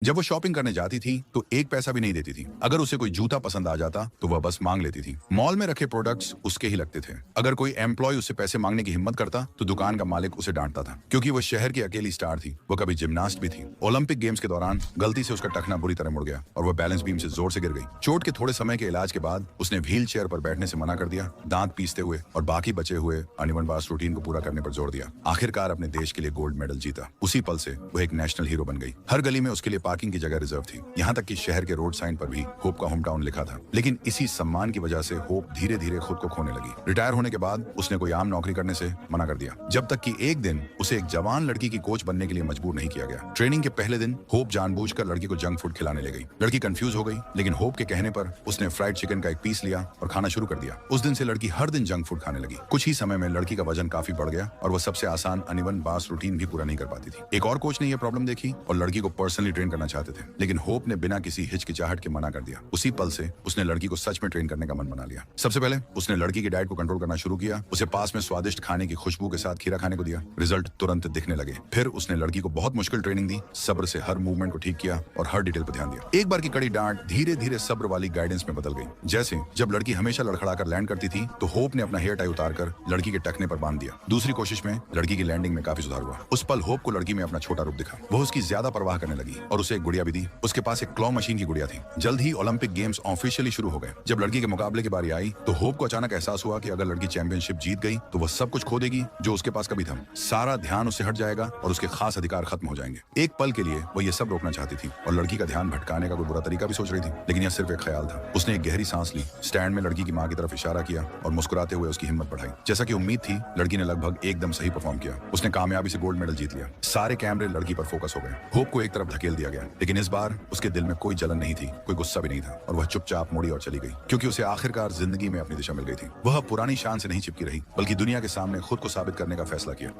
जब वो शॉपिंग करने जाती थी तो एक पैसा भी नहीं देती थी। अगर उसे कोई जूता पसंद आ जाता तो वह बस मांग लेती थी। मॉल में रखे प्रोडक्ट्स उसके ही लगते थे। अगर कोई एम्प्लॉय उससे पैसे मांगने की हिम्मत करता तो दुकान का मालिक उसे डांटता था, क्योंकि वो शहर की अकेली स्टार थी। वो कभी जिम्नास्ट भी थी। ओलंपिक गेम्स के दौरान गलती से उसका टखना बुरी तरह मुड़ गया और वह बैलेंस बीम से जोर से गिर गई। चोट के थोड़े समय के इलाज के बाद उसने व्हील चेयर पर बैठने से मना कर दिया, दांत पीसते हुए और बाकी बचे हुए अनिवन बास रूटीन को पूरा करने पर जोर दिया। आखिरकार अपने देश के लिए गोल्ड मेडल जीता। उसी पल से वो एक नेशनल हीरो बन गई। हर गली में उसके लिए पार्किंग की जगह रिजर्व थी। यहाँ तक कि शहर के रोड साइन पर भी होप का होम टाउन लिखा था। लेकिन इसी सम्मान की वजह से होप धीरे धीरे खुद को खोने लगी। रिटायर होने के बाद उसने कोई आम नौकरी करने से मना कर दिया, जब तक कि एक दिन उसे एक जवान लड़की की कोच बनने के लिए मजबूर नहीं किया गया। ट्रेनिंग के पहले दिन होप जानबूझकर लड़की को जंक फूड खिलाने ले गई। लड़की कंफ्यूज हो गई, लेकिन होप के कहने पर उसने फ्राइड चिकन का एक पीस लिया और खाना शुरू कर दिया। उस दिन से लड़की हर दिन जंक फूड खाने लगी। कुछ ही समय में लड़की का वजन काफी बढ़ गया और वह सबसे आसान अनिवन बास रूटीन भी पूरा नहीं कर पाती थी। एक और कोच ने यह प्रॉब्लम देखी और लड़की को पर्सनली ट्रेन करना चाहते थे, लेकिन होप ने बिना किसी हिचकिचाहट के मना कर दिया। उसी पल से उसने लड़की को सच में ट्रेन करने का मन बना लिया। सबसे पहले उसने लड़की की डाइट को कंट्रोल करना शुरू किया। उसे पास में स्वादिष्ट खाने की खुशबू के साथ खीरा खाने को दिया। रिजल्ट तुरंत दिखने लगे। फिर उसने लड़की को बहुत मुश्किल ट्रेनिंग दी, सब्र से हर मूवमेंट को ठीक किया और हर डिटेल पर ध्यान दिया। एक बार की कड़ी डांट धीरे धीरे सब्र वाली गाइडेंस में बदल गई। जैसे जब लड़की हमेशा लड़खड़ाकर लैंड करती थी तो होप ने अपना हेयर टाई उतारकर लड़की के टखने पर बांध दिया। दूसरी कोशिश में लड़की की लैंडिंग में काफी सुधार हुआ। उस पल होप को लड़की में अपना छोटा रूप दिखा। वो उसकी ज्यादा परवाह करने लगी और उसे एक गुड़िया भी दी। उसके पास एक क्लॉ मशीन की गुड़िया थी। जल्द ही ओलंपिक गेम्स ऑफिशियली शुरू हो गए। जब लड़की के मुकाबले की बारी आई तो होप को अचानक एहसास हुआ कि अगर लड़की चैंपियनशिप जीत गई तो वह सब कुछ खो देगी जो उसके पास कभी था। सारा ध्यान उससे हट जाएगा और उसके खास अधिकार खत्म हो जाएंगे। एक पल के लिए वह ये सब रोकना चाहती थी और लड़की का ध्यान भटकाने का कोई बुरा तरीका भी सोच रही थी, लेकिन यह सिर्फ एक ख्याल था। उसने एक गहरी सांस ली, स्टैंड में लड़की की मां की तरफ इशारा किया और मुस्कुराते हुए उसकी हिम्मत बढ़ाई। जैसा कि उम्मीद थी, लड़की ने लगभग एकदम सही परफॉर्म किया। उसने कामयाबी से गोल्ड मेडल जीत लिया। सारे कैमरे लड़की पर फोकस हो गए। होप को एक तरफ धकेल दिया गया, लेकिन इस बार उसके दिल में कोई जलन नहीं थी, कोई गुस्सा भी नहीं था और वह चुपचाप मुड़ी और चली गई, क्योंकि उसे आखिरकार जिंदगी में अपनी दिशा मिल गई थी। वह पुरानी शान से नहीं चिपकी रही, बल्कि दुनिया के सामने खुद को साबित करने का फैसला किया।